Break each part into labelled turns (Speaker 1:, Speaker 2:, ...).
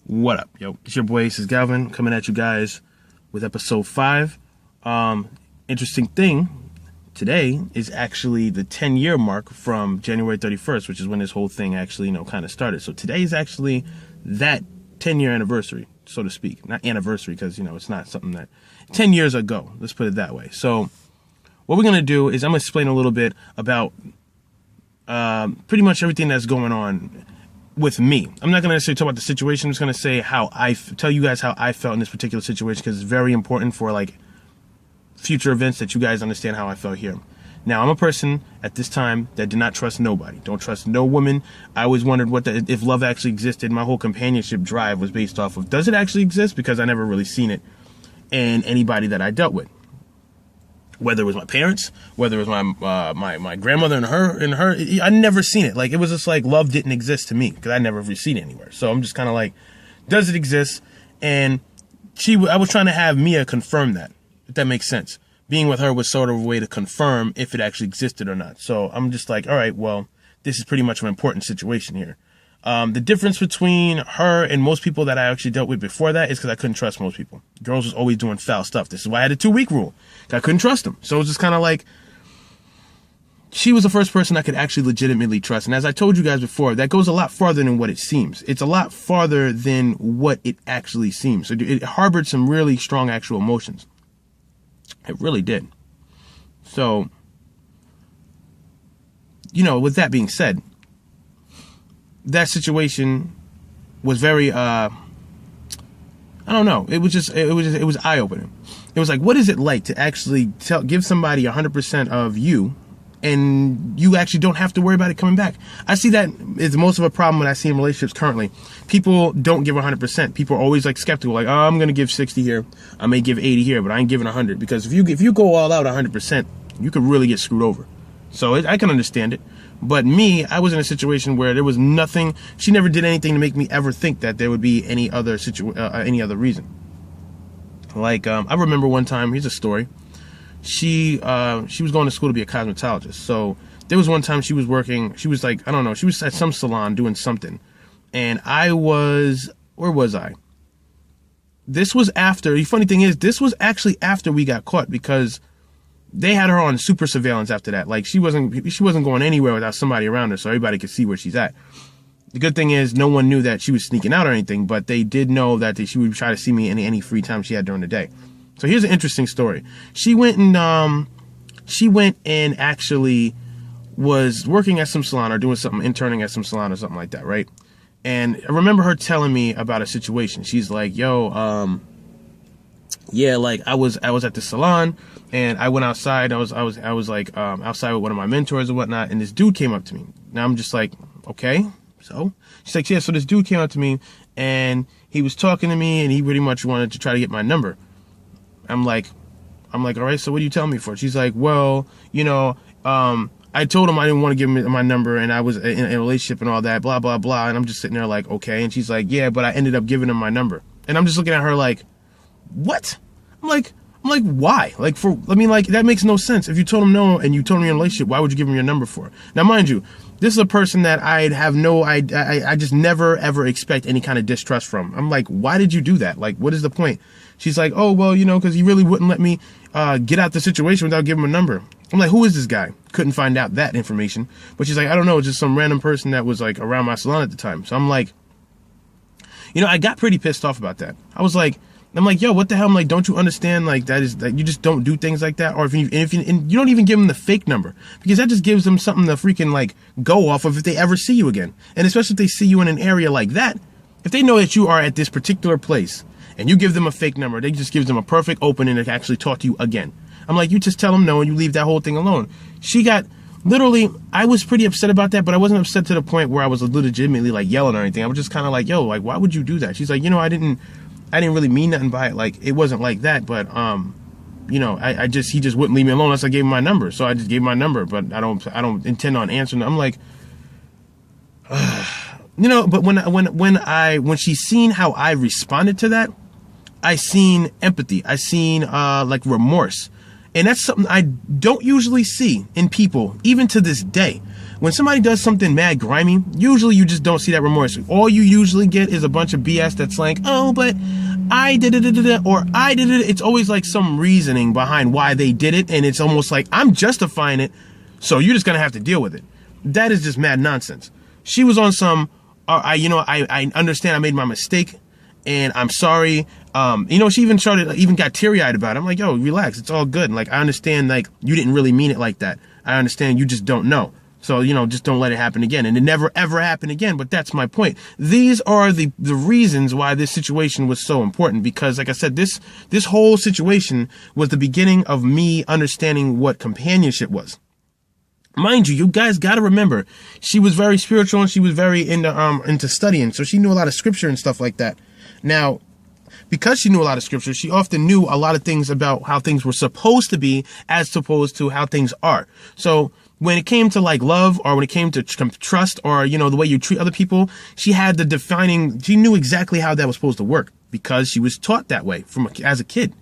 Speaker 1: What up, yo? It's your boy, this is Galvin, coming at you guys with episode 5. Interesting thing, today is actually the 10-year mark from January 31st, which is when this whole thing actually, kind of started. So today is actually that 10-year anniversary, so to speak. Not anniversary, because, it's not something that... 10 years ago, let's put it that way. So what we're going to do is I'm going to explain a little bit about pretty much everything that's going on with me. I'm not going to necessarily talk about the situation. I'm just going to say tell you guys how I felt in this particular situation, because it's very important for future events that you guys understand how I felt here. Now, I'm a person at this time that did not trust nobody. Don't trust no woman. I always wondered if love actually existed. My whole companionship drive was based off of, does it actually exist? Because I never really seen it in anybody that I dealt with. Whether it was my parents, whether it was my grandmother and her, I never seen it. It was just love didn't exist to me because I never really seen it anywhere. So I'm just kind of does it exist? And I was trying to have Mia confirm that, if that makes sense. Being with her was sort of a way to confirm if it actually existed or not. So I'm just all right, well, this is pretty much an important situation here. The difference between her and most people that I actually dealt with before that is because I couldn't trust most people. Girls was always doing foul stuff. This is why I had a 2-week rule. I couldn't trust them. So it was just kind of she was the first person I could actually legitimately trust. And as I told you guys before, that goes a lot farther than what it seems. It's a lot farther than what it actually seems. So it harbored some really strong actual emotions. It really did. So, with that being said, that situation was very, I don't know. It was eye-opening. It was what is it like to actually give somebody 100% of you, and you actually don't have to worry about it coming back? I see that is most of a problem when I see in relationships currently. People don't give 100%. People are always skeptical, oh, I'm going to give 60 here. I may give 80 here, but I ain't giving 100. Because if you go all out 100%, you could really get screwed over. So I can understand it. But me, I was in a situation where there was nothing. She never did anything to make me ever think that there would be any other reason. I remember one time. Here's a story. She was going to school to be a cosmetologist. So there was one time she was working. She was I don't know. She was at some salon doing something, and where was I? This was after. The funny thing is, this was actually after we got caught, because they had her on super surveillance after that. She wasn't going anywhere without somebody around her, so everybody could see where she's at. The good thing is, no one knew that she was sneaking out or anything, but they did know that she would try to see me in any free time she had during the day. So here's an interesting story. She went and actually was working at some salon or doing something, interning at some salon or something like that, right? And I remember her telling me about a situation. She's yo, yeah, I was at the salon, and I went outside. I was outside with one of my mentors and whatnot, and this dude came up to me. Now I'm just okay. So she's yeah. So this dude came up to me, and he was talking to me, and he pretty much wanted to try to get my number. I'm like, all right. So what are you telling me for? She's well, I told him I didn't want to give him my number, and I was in a relationship and all that, blah blah blah. And I'm just sitting there okay. And she's yeah, but I ended up giving him my number. And I'm just looking at her what? I'm why? That makes no sense. If you told him no and you told him you're in a relationship, why would you give him your number for? Now, mind you, this is a person that I just never ever expect any kind of distrust from. I'm why did you do that? What is the point? She's oh, well, because he really wouldn't let me get out the situation without giving him a number. I'm who is this guy? Couldn't find out that information. But she's I don't know, just some random person that was around my salon at the time. So I'm I got pretty pissed off about that. I'm yo, what the hell? I'm don't you understand that you just don't do things like that? Or if you don't even give them the fake number, because that just gives them something to freaking go off of if they ever see you again. And especially if they see you in an area like that, if they know that you are at this particular place and you give them a fake number, they just gives them a perfect opening to actually talk to you again. I'm you just tell them no and you leave that whole thing alone. She got literally, I was pretty upset about that, but I wasn't upset to the point where I was legitimately yelling or anything. I was just kind of yo, why would you do that? She's I didn't really mean nothing by it. It wasn't like that, but, he just wouldn't leave me alone unless I gave him my number. So I just gave him my number, but I don't intend on answering. I'm but when she seen how I responded to that, I seen empathy. I seen, remorse. And that's something I don't usually see in people, even to this day. when somebody does something mad grimy, usually you just don't see that remorse. All you usually get is a bunch of BS that's like, oh, but I did it, or I did it. It's always like some reasoning behind why they did it, and it's almost like I'm justifying it, so you're just gonna have to deal with it. That is just mad nonsense. She was on some, I understand I made my mistake, and I'm sorry. She even got teary-eyed about it. I'm like, yo, relax, it's all good. Like, I understand, like, you didn't really mean it like that. I understand you just don't know. So, just don't let it happen again. And it never, ever happened again. But that's my point. These are the reasons why this situation was so important. Because, like I said, this whole situation was the beginning of me understanding what companionship was. Mind you guys got to remember, she was very spiritual and she was very into studying. So she knew a lot of scripture and stuff like that. Now, because she knew a lot of scripture, she often knew a lot of things about how things were supposed to be as opposed to how things are. So when it came to like love, or when it came to trust, or, the way you treat other people, she knew exactly how that was supposed to work because she was taught that way as a kid.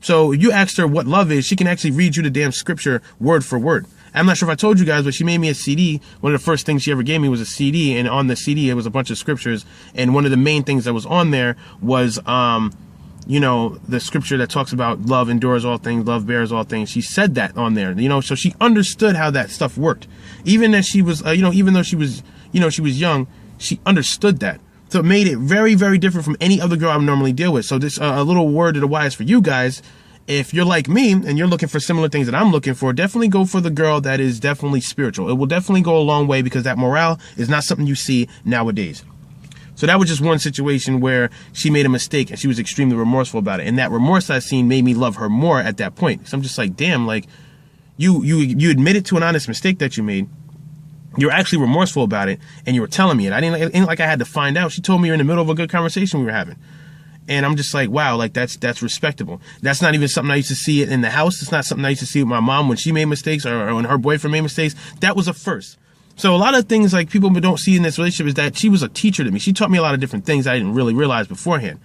Speaker 1: So you asked her what love is, she can actually read you the damn scripture word for word. I'm not sure if I told you guys, but she made me a CD. One of the first things she ever gave me was a CD, and on the CD it was a bunch of scriptures, and one of the main things that was on there was the scripture that talks about love endures all things, love bears all things. She said that on there, so she understood how that stuff worked. Even as she was, even though she was, she was young, she understood that. So it made it very, very different from any other girl I would normally deal with. So this, a little word to the wise for you guys. If you're like me and you're looking for similar things that I'm looking for, definitely go for the girl that is definitely spiritual. It will definitely go a long way because that morale is not something you see nowadays. So that was just one situation where she made a mistake and she was extremely remorseful about it. And that remorse I seen made me love her more at that point. So I'm just like, damn, like you admitted to an honest mistake that you made. You're actually remorseful about it, and you were telling me it. It ain't like I had to find out. She told me in the middle of a good conversation we were having. And I'm just like, wow, like that's respectable. That's not even something I used to see in the house. It's not something I used to see with my mom when she made mistakes or when her boyfriend made mistakes. That was a first. So a lot of things like people don't see in this relationship is that she was a teacher to me. She taught me a lot of different things I didn't really realize beforehand.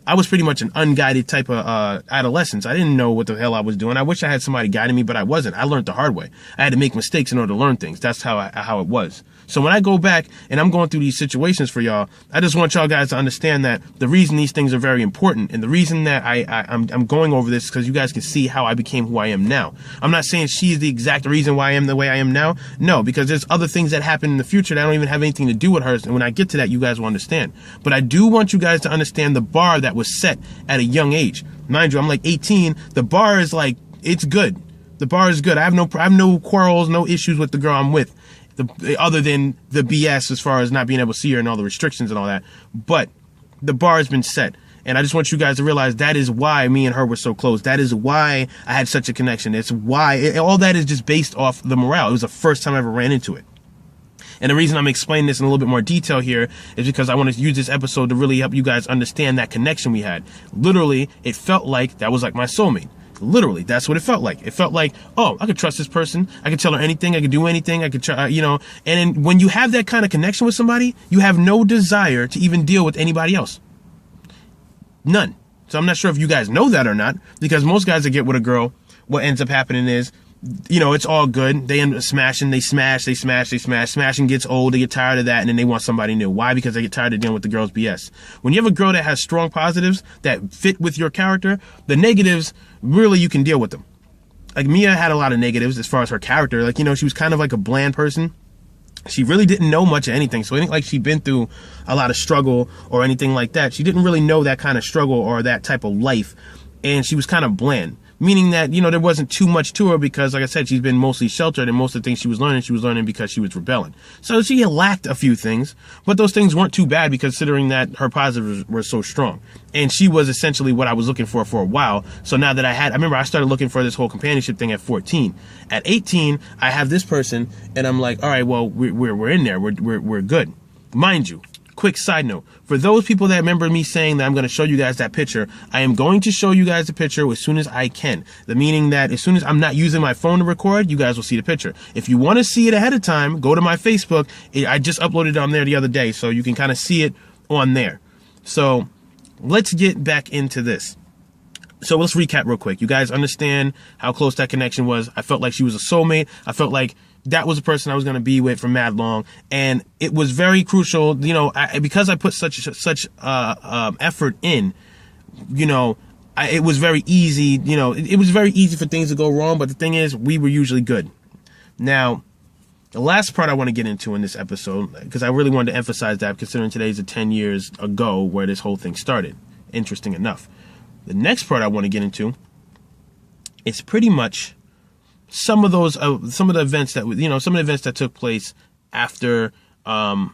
Speaker 1: I was pretty much an unguided type of adolescence. I didn't know what the hell I was doing. I wish I had somebody guiding me, but I wasn't. I learned the hard way. I had to make mistakes in order to learn things. That's how it was. So when I go back and I'm going through these situations for y'all, I just want y'all guys to understand that the reason these things are very important, and the reason that I'm going over this is because you guys can see how I became who I am now. I'm not saying she is the exact reason why I am the way I am now. No, because there's other things that happen in the future that don't even have anything to do with hers. And when I get to that, you guys will understand. But I do want you guys to understand the bar that was set at a young age. Mind you, I'm like 18. The bar is like, it's good. The bar is good. I have no quarrels, no issues with the girl I'm with. Other than the BS as far as not being able to see her and all the restrictions and all that. But the bar has been set. And I just want you guys to realize that is why me and her were so close. That is why I had such a connection. It's why all that is just based off the morale. It was the first time I ever ran into it. And the reason I'm explaining this in a little bit more detail here is because I want to use this episode to really help you guys understand that connection we had. Literally, it felt like that was like my soulmate. Literally, that's what it felt like. It felt like, oh, I could trust this person. I could tell her anything. I could do anything. I could try, And then when you have that kind of connection with somebody, you have no desire to even deal with anybody else. None. So I'm not sure if you guys know that or not, because most guys that get with a girl, what ends up happening is, it's all good. They end up smashing. They smash. Smashing gets old. They get tired of that, and then they want somebody new. Why? Because they get tired of dealing with the girl's BS. When you have a girl that has strong positives that fit with your character, the negatives, really, you can deal with them. Like, Mia had a lot of negatives as far as her character. Like, she was kind of like a bland person. She really didn't know much of anything. So it ain't like she'd been through a lot of struggle or anything like that. She didn't really know that kind of struggle or that type of life. And she was kind of bland. Meaning that, there wasn't too much to her because, like I said, she's been mostly sheltered, and most of the things she was learning because she was rebelling. So she lacked a few things, but those things weren't too bad considering that her positives were so strong. And she was essentially what I was looking for a while. So now that I remember I started looking for this whole companionship thing at 14. At 18, I have this person, and I'm like, all right, well, we're in there. We're good. Mind you, quick side note, for those people that remember me saying that I'm going to show you guys that picture, I am going to show you guys the picture as soon as I can. The meaning that as soon as I'm not using my phone to record, you guys will see the picture. If you want to see it ahead of time, go to my Facebook. I just uploaded it on there the other day, so you can kind of see it on there. So let's get back into this. So let's recap real quick. You guys understand how close that connection was. I felt like she was a soulmate. I felt like that was the person I was going to be with for mad long. And it was very crucial, you know, because I put such effort in, you know, it was very easy, you know, it was very easy for things to go wrong. But the thing is, we were usually good. Now, the last part I want to get into in this episode, because I really wanted to emphasize that, considering today's 10 years ago where this whole thing started. Interesting enough. The next part I want to get into is pretty much some of the events that, you know, some of the events that took place after pretty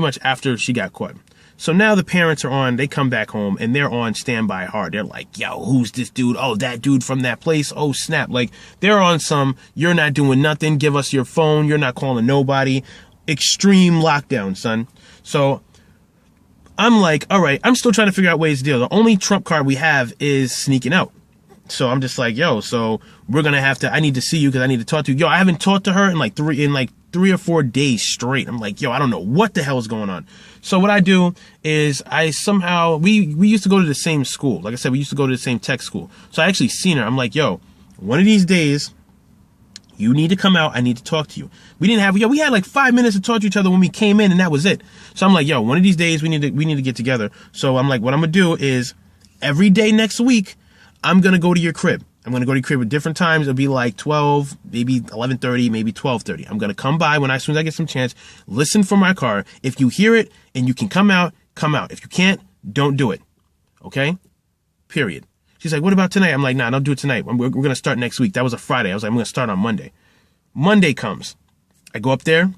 Speaker 1: much after she got caught. So now the parents are they come back home and they're on standby hard. They're like, yo, who's this dude? Oh, that dude from that place. Oh, snap. Like, they're on some, you're not doing nothing. Give us your phone. You're not calling nobody. Extreme lockdown, son. So I'm like, all right, I'm still trying to figure out ways to deal. The only trump card we have is sneaking out. So I'm just like, yo, so we're going to have to, I need to see you because I need to talk to you. Yo, I haven't talked to her in like 3 or 4 days straight. I'm like, yo, I don't know what the hell is going on. So what I do is I somehow, we used to go to the same school. Like I said, we used to go to the same tech school. So I actually seen her. I'm like, yo, one of these days, you need to come out. I need to talk to you. We had like 5 minutes to talk to each other when we came in, and that was it. So I'm like, yo, one of these days we need to get together. So I'm like, what I'm going to do is every day next week, I'm going to go to your crib. I'm going to go to your crib at different times. It'll be like 12, maybe 11:30, maybe 12:30. I'm going to come by as soon as I get some chance, listen from my car. If you hear it and you can come out, come out. If you can't, don't do it. Okay? Period. She's like, what about tonight? I'm like, nah, don't do it tonight. We're going to start next week. That was a Friday. I was like, I'm going to start on Monday. Monday comes. I go up there.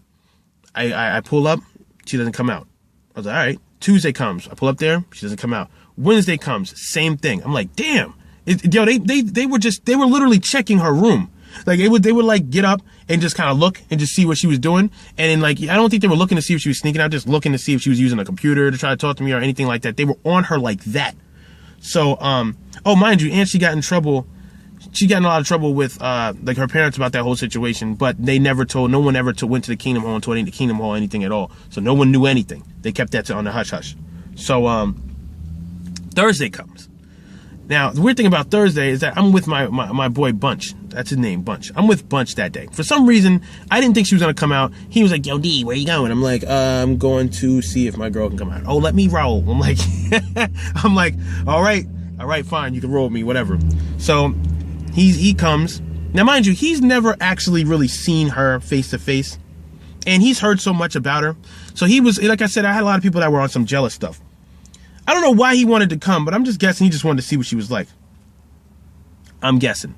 Speaker 1: I pull up. She doesn't come out. I was like, all right. Tuesday comes. I pull up there. She doesn't come out. Wednesday comes. Same thing. I'm like, damn. Yo, they were literally checking her room. Like, they would like get up and just kind of look and just see what she was doing. And then, like, I don't think they were looking to see if she was sneaking out, just looking to see if she was using a computer to try to talk to me or anything like that. They were on her like that. So, oh, mind you, and she got in trouble. She got in a lot of trouble with, like, her parents about that whole situation, but they never told, no one ever went to the Kingdom Hall and told the Kingdom Hall anything at all. So no one knew anything. They kept that on the hush hush. So, Thursday comes. Now, the weird thing about Thursday is that I'm with my boy Bunch. That's his name, Bunch. I'm with Bunch that day. For some reason, I didn't think she was going to come out. He was like, yo, D, where you going? I'm like, I'm going to see if my girl can come out. Oh, let me roll. I'm like, all right, fine. You can roll with me, whatever. So he comes. Now, mind you, he's never actually really seen her face to face. And he's heard so much about her. So he was, like I said, I had a lot of people that were on some jealous stuff. I don't know why he wanted to come, but I'm just guessing he just wanted to see what she was like. I'm guessing.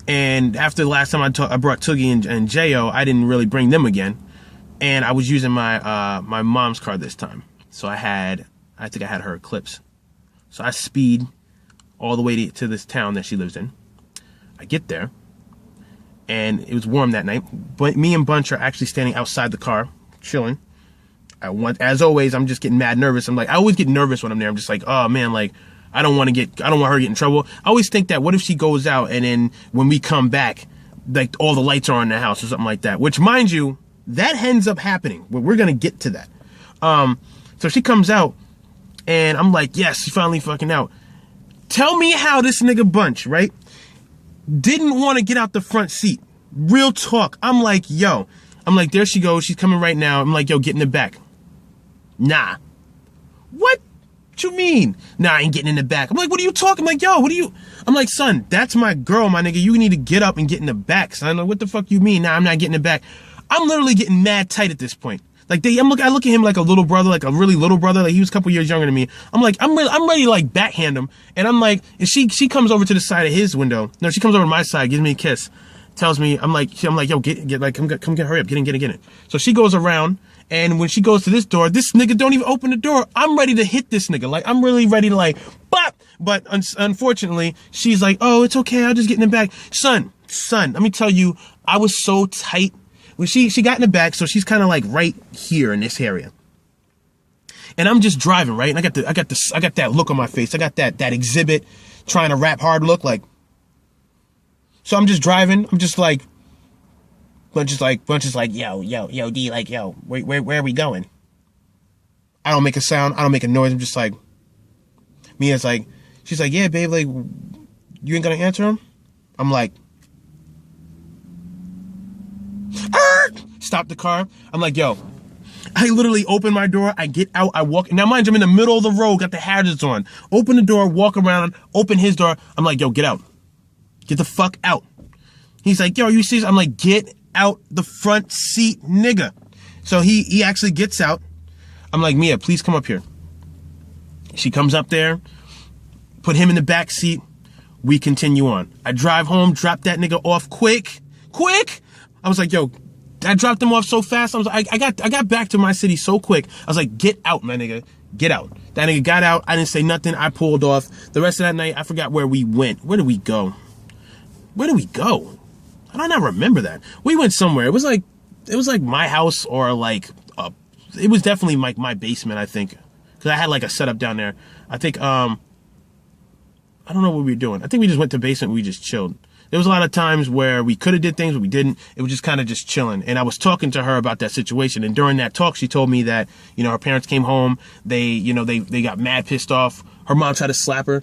Speaker 1: And after the last time I brought Toogie and J.O., I didn't really bring them again. And I was using my my mom's car this time. So I think I had her Eclipse. So I speed all the way to this town that she lives in. I get there. And it was warm that night. But me and Bunch are actually standing outside the car, chilling. As always, I'm just getting mad nervous. I always get nervous when I'm there. I'm just like, oh man, like, I don't want her to get in trouble. I always think that, what if she goes out and then when we come back, like, all the lights are on in the house or something like that, which, mind you, that ends up happening. We're going to get to that. So she comes out and I'm like, yes, she's finally fucking out. Tell me how this nigga Bunch, right, didn't want to get out the front seat. Real talk. I'm like, yo, there she goes. She's coming right now. I'm like, yo, get in the back. Nah. What you mean? Nah, I ain't getting in the back. I'm like, what are you talking? I'm like, yo, I'm like, son, that's my girl, my nigga. You need to get up and get in the back, son. Like, what the fuck you mean? Nah, I'm not getting in the back. I'm literally getting mad tight at this point. Like, I look at him like a little brother, like a really little brother. Like, he was a couple years younger than me. I'm like, I'm ready to, like, backhand him. And I'm like, and she comes over to the side of his window. No, she comes over to my side, gives me a kiss. Tells me, I'm like, yo, get, like, come get, hurry up, get in. So she goes around, and when she goes to this door, this nigga don't even open the door. I'm ready to hit this nigga. Like, I'm really ready to, like, bop. But unfortunately, she's like, oh, it's okay, I'll just get in the back. Son, let me tell you, I was so tight. When she got in the back, so she's kind of like right here in this area. And I'm just driving, right? And I got that look on my face. I got that exhibit trying to rap hard look, like. So I'm just driving. I'm just like, Bunch is like, yo, D, like, yo, where are we going? I don't make a sound. I don't make a noise. I'm just like, Mia's like, she's like, yeah, babe, like, you ain't gonna answer him? I'm like, stop the car. I'm like, yo. I literally open my door, I get out, I walk. Now, mind you, I'm in the middle of the road, got the hazards on. Open the door, walk around, open his door. I'm like, yo, get out. Get the fuck out. He's like, yo, are you serious? I'm like, get out the front seat, nigga. So he actually gets out. I'm like, Mia, please come up here. She comes up there, put him in the back seat. We continue on. I drive home, drop that nigga off quick. I was like, yo, I dropped him off so fast. I got back to my city so quick. I was like, get out, my nigga. Get out. That nigga got out. I didn't say nothing. I pulled off. The rest of that night, I forgot where we went. Where did we go? I don't even remember that. We went somewhere. It was like my house or like, it was definitely like my basement, I think. Because I had like a setup down there. I think, I don't know what we were doing. I think we just went to basement and we just chilled. There was a lot of times where we could have did things, but we didn't. It was just kind of just chilling. And I was talking to her about that situation. And during that talk, she told me that, you know, her parents came home. They got mad pissed off. Her mom tried to slap her.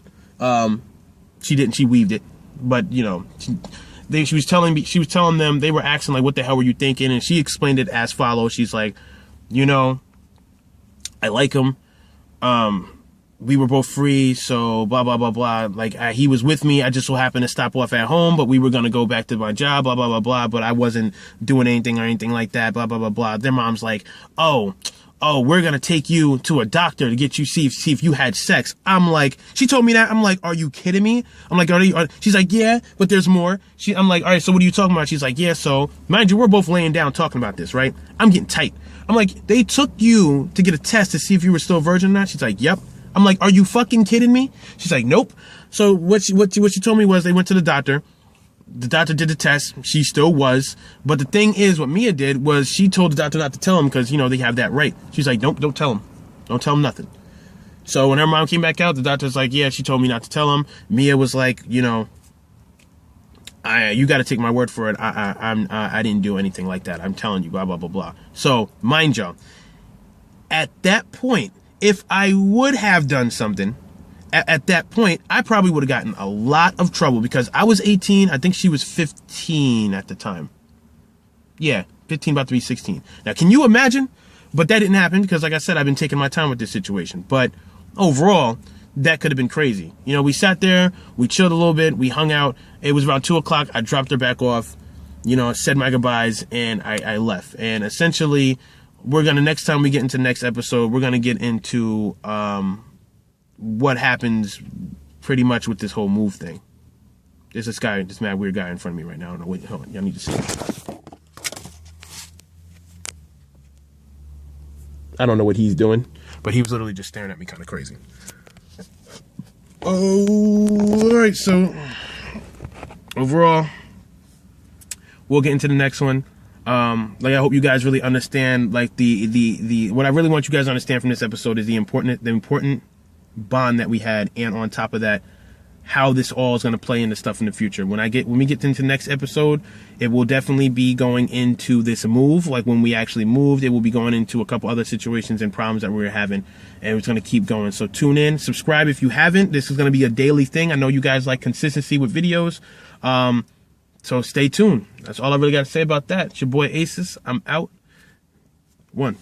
Speaker 1: She didn't. She weaved it. But, you know, she was telling them, they were asking, like, what the hell were you thinking? And she explained it as follows. She's like, you know, I like him. We were both free, so blah, blah, blah, blah. Like, he was with me. I just so happened to stop off at home, but we were going to go back to my job, blah, blah, blah, blah. But I wasn't doing anything or anything like that, blah, blah, blah, blah. Their mom's like, oh, we're going to take you to a doctor to get you, see if you had sex. I'm like, she told me that. I'm like, are you kidding me? I'm like, she's like, yeah, but there's more. I'm like, all right, so what are you talking about? She's like, yeah, so mind you, we're both laying down talking about this, right? I'm getting tight. I'm like, they took you to get a test to see if you were still a virgin or not? She's like, yep. I'm like, are you fucking kidding me? She's like, nope. So what she told me was they went to the doctor. The doctor did the test. She still was. But the thing is, what Mia did was she told the doctor not to tell him because, you know, they have that right. She's like, nope, don't tell him. Don't tell him nothing. So when her mom came back out, the doctor's like, yeah, she told me not to tell him. Mia was like, you know, you got to take my word for it. I didn't do anything like that. I'm telling you, blah, blah, blah, blah. So mind you, at that point, if I would have done something at that point, I probably would have gotten a lot of trouble because I was 18. I think she was 15 at the time. Yeah, 15, about to be 16. Now, can you imagine? But that didn't happen because, like I said, I've been taking my time with this situation. But overall, that could have been crazy. You know, we sat there, we chilled a little bit, we hung out. It was around 2 o'clock. I dropped her back off, you know, said my goodbyes, and I left. And essentially, next time we get into the next episode, we're going to get into what happens pretty much with this whole move thing. There's this mad weird guy in front of me right now. I don't know. Wait, hold on. Y'all need to see. I don't know what he's doing, but he was literally just staring at me kind of crazy. Oh, all right. So overall, we'll get into the next one. Like, I hope you guys really understand, like, what I really want you guys to understand from this episode is the important bond that we had, and on top of that, how this all is going to play into stuff in the future. When we get into the next episode, it will definitely be going into this move. Like, when we actually moved, it will be going into a couple other situations and problems that we were having, and it's going to keep going. So tune in, subscribe if you haven't. This is going to be a daily thing. I know you guys like consistency with videos. So stay tuned. That's all I really got to say about that. It's your boy Aces. I'm out. 1.